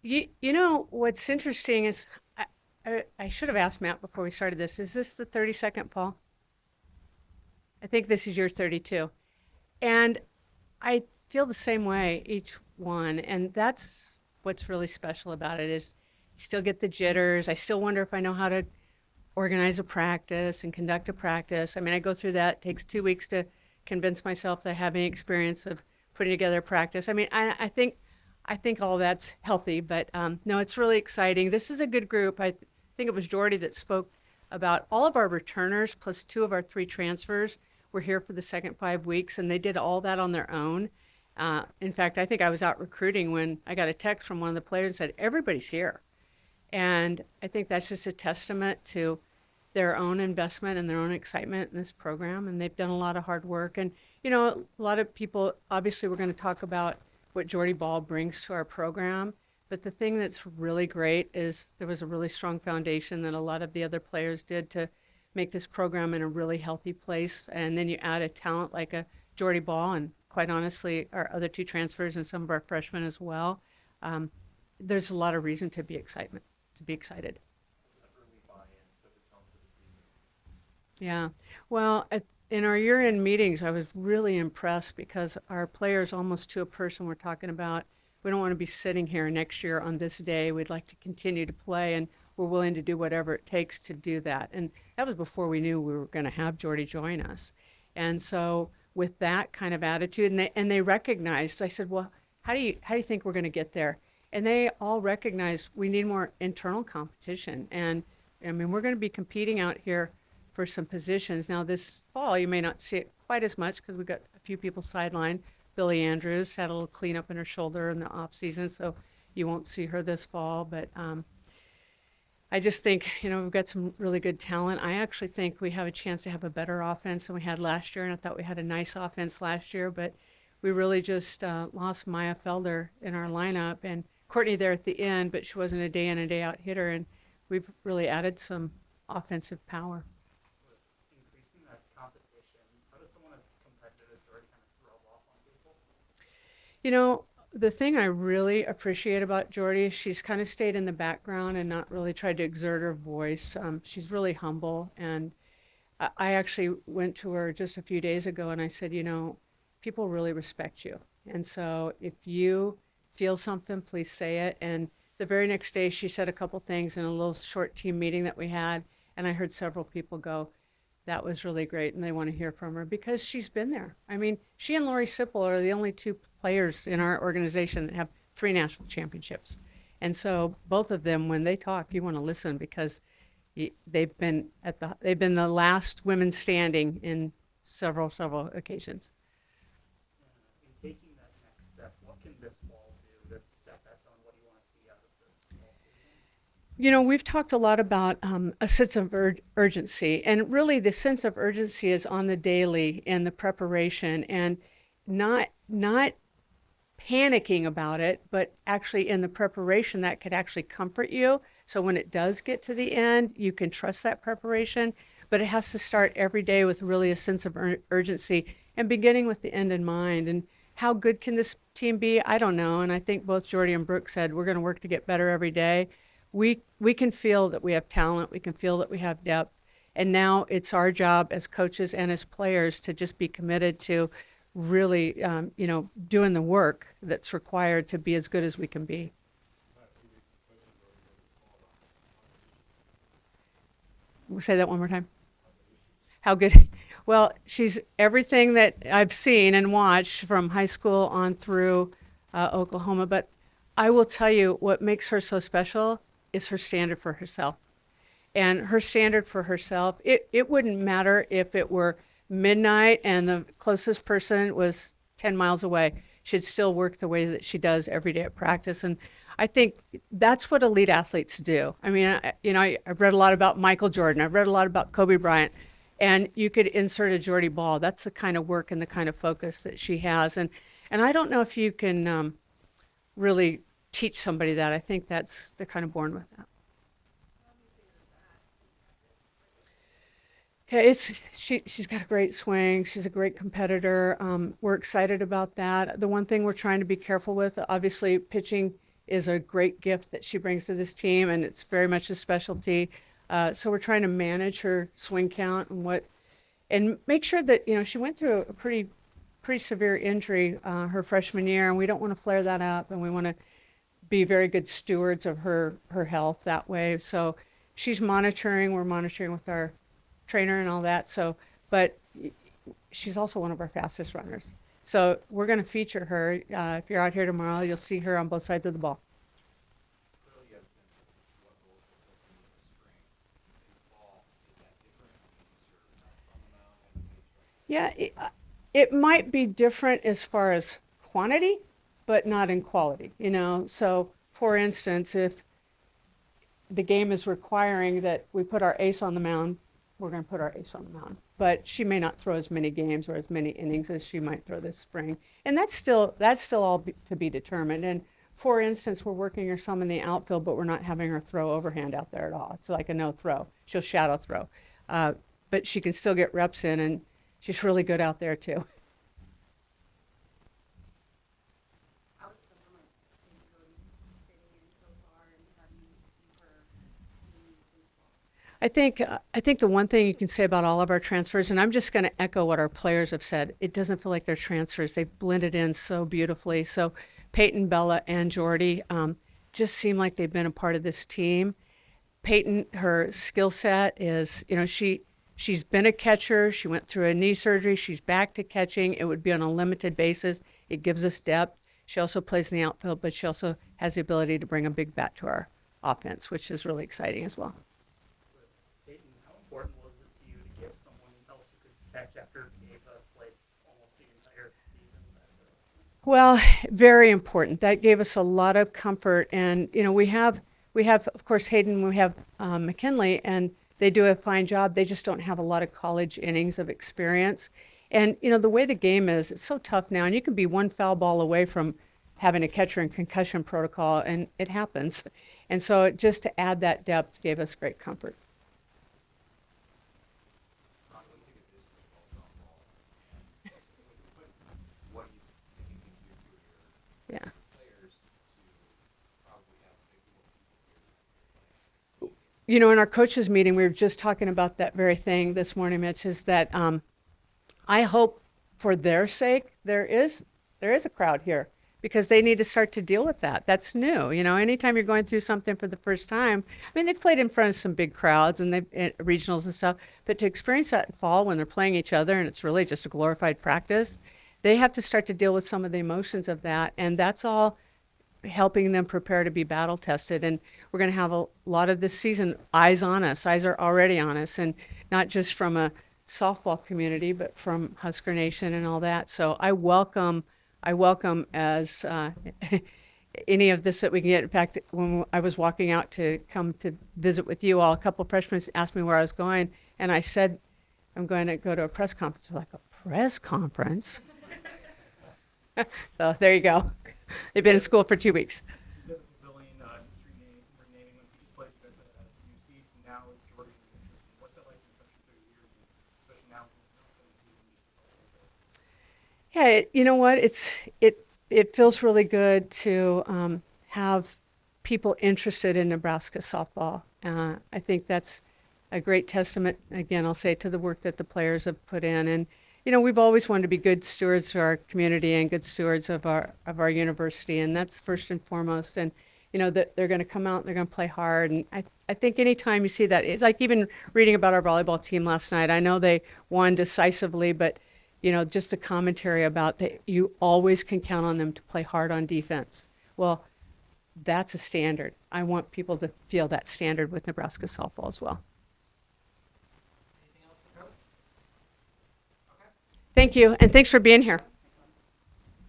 You know what's interesting is I should have asked Matt before we started this. Is this the 32nd fall? I think this is your 32. And I feel the same way each one, and that's what's really special about it is you still get the jitters. I still wonder if I know how to organize a practice and conduct a practice. I mean, I go through that. It takes 2 weeks to convince myself that I have any experience of putting together a practice. I mean, I think all that's healthy, but no, it's really exciting. This is a good group. I think it was Jordy that spoke about all of our returners plus two of our three transfers were here for the second 5 weeks, and they did all that on their own. In fact, I think I was out recruiting when I got a text from one of the players and said, everybody's here. And I think that's just a testament to their own investment and their own excitement in this program. And they've done a lot of hard work. And, you know, a lot of people, obviously, we're going to talk about what Jordy Ball brings to our program. But the thing that's really great is there was a really strong foundation that a lot of the other players did to make this program in a really healthy place. And then you add a talent like a Jordy Ball and quite honestly, our other two transfers and some of our freshmen as well. Um, there's a lot of reason to be excited. Yeah. Well, in our year-end meetings, I was really impressed because our players, almost to a person, were talking about we don't want to be sitting here next year on this day. We'd like to continue to play, and we're willing to do whatever it takes to do that. And that was before we knew we were going to have Jordy join us. And so, with that kind of attitude, and they recognized, I said, well, how do you think we're going to get there? And they all recognize we need more internal competition. And I mean, we're going to be competing out here for some positions. Now, this fall, you may not see it quite as much because we've got a few people sidelined. Billy Andrews had a little cleanup in her shoulder in the off season, so you won't see her this fall. But I just think, we've got some really good talent. I actually think we have a chance to have a better offense than we had last year, and I thought we had a nice offense last year, but we really just lost Maya Felder in our lineup and Courtney there at the end, but she wasn't a day in and day out hitter, and we've really added some offensive power. With increasing that competition, how does someone as competitive as Jordy kind of rub off on people? You know, the thing I really appreciate about Jordy, she's kind of stayed in the background and not really tried to exert her voice. She's really humble. And I actually went to her just a few days ago and I said, people really respect you. And so if you feel something, please say it. And the very next day, she said a couple things in a little short team meeting that we had. And I heard several people go, that was really great, and they want to hear from her because she's been there. I mean, she and Lori Sipple are the only two players in our organization that have three national championships. And so both of them, when they talk, you want to listen because they've been the last women standing in several occasions. In taking that next step, what can this fall do to set that tone? What do you want to see out of this fall season? We've talked a lot about a sense of urgency, and really the sense of urgency is on the daily in the preparation, and not panicking about it, but actually in the preparation that could actually comfort you. So when it does get to the end, you can trust that preparation, but it has to start every day with really a sense of urgency and beginning with the end in mind. And how good can this team be? I don't know. And I think both Jordy and Brooke said we're going to work to get better every day. We can feel that we have talent, we can feel that we have depth, and now it's our job as coaches and as players to just be committed to really, doing the work that's required to be as good as we can be. We'll say that one more time. How good? Well, she's everything that I've seen and watched from high school on through Oklahoma. But I will tell you what makes her so special is her standard for herself. And her standard for herself, it wouldn't matter if it were midnight and the closest person was 10 miles away. She'd still work the way that she does every day at practice. And I think that's what elite athletes do. I mean, I've read a lot about Michael Jordan. I've read a lot about Kobe Bryant. And you could insert a Jordy Ball. That's the kind of work and the kind of focus that she has. And I don't know if you can really teach somebody that. I think that's they're kind of born with that. Yeah, she's got a great swing. She's a great competitor. We're excited about that. The one thing we're trying to be careful with, obviously, pitching is a great gift that she brings to this team, and it's very much a specialty. So we're trying to manage her swing count and make sure that, she went through a pretty severe injury her freshman year, and we don't want to flare that up, and we want to be very good stewards of her health that way. So she's monitoring. We're monitoring with our trainer and all that. So, but she's also one of our fastest runners. So we're going to feature her. If you're out here tomorrow, you'll see her on both sides of the ball. Clearly you have a sense of what role she'll play for you in the spring. In the fall, is that different? Do you use her some amount and maybe try? Yeah, it might be different as far as quantity, but not in quality, So, for instance, if the game is requiring that we put our ace on the mound, we're going to put our ace on the mound. But she may not throw as many games or as many innings as she might throw this spring. And that's still all to be determined. And for instance, we're working her some in the outfield, but we're not having her throw overhand out there at all. It's like a no throw. She'll shadow throw. But she can still get reps in, and she's really good out there too. How is someone like Cody fitting in so far, and how do you see her being used in the fall? I think the one thing you can say about all of our transfers, and I'm just going to echo what our players have said, it doesn't feel like they're transfers. They've blended in so beautifully. So Peyton, Bella, and Jordy just seem like they've been a part of this team. Peyton, her skill set is, she's been a catcher. She went through a knee surgery. She's back to catching. It would be on a limited basis. It gives us depth. She also plays in the outfield, but she also has the ability to bring a big bat to our offense, which is really exciting as well. Peyton, how important was it to you to get someone else who could catch after Ava played almost the entire season? Well, very important. That gave us a lot of comfort. And, we have, of course, Hayden, we have McKinley, and they do a fine job. They just don't have a lot of college innings of experience. And, the way the game is, it's so tough now. And you can be one foul ball away from having a catcher in concussion protocol, and it happens. And so just to add that depth gave us great comfort. Ron, what do you think of this football, softball, and what do you think it can do for your Yeah. players to probably have maybe more people here than In our coaches meeting, we were just talking about that very thing this morning, Mitch, is that I hope for their sake there is a crowd here, because they need to start to deal with that. That's new. Anytime you're going through something for the first time, they've played in front of some big crowds and they've regionals and stuff, but to experience that in fall when they're playing each other and it's really just a glorified practice, they have to start to deal with some of the emotions of that, and that's all helping them prepare to be battle tested. And we're going to have a lot of this season eyes on us. Eyes are already on us, and not just from a softball community, but from Husker Nation and all that. So I welcome as any of this that we can get. In fact, when I was walking out to come to visit with you all, a couple of freshmen asked me where I was going, and I said, I'm going to go to a press conference. They're like, a press conference? So there you go. They've been in school for 2 weeks. You said the pavilion renaming when Peaches played, you guys had new seats, and now with Jordy and interest. What's that like in such 30 years, and especially now in this upcoming season? Yeah, you know what? It feels really good to have people interested in Nebraska softball. I think that's a great testament, again, I'll say, to the work that the players have put in. And we've always wanted to be good stewards to our community and good stewards of our university, and that's first and foremost. And that they're going to come out and they're going to play hard. And I think anytime you see that, it's like even reading about our volleyball team last night. I know they won decisively, but just the commentary about that, you always can count on them to play hard on defense. Well, that's a standard. I want people to feel that standard with Nebraska softball as well. Anything else for Coach? Okay. Thank you, and thanks for being here.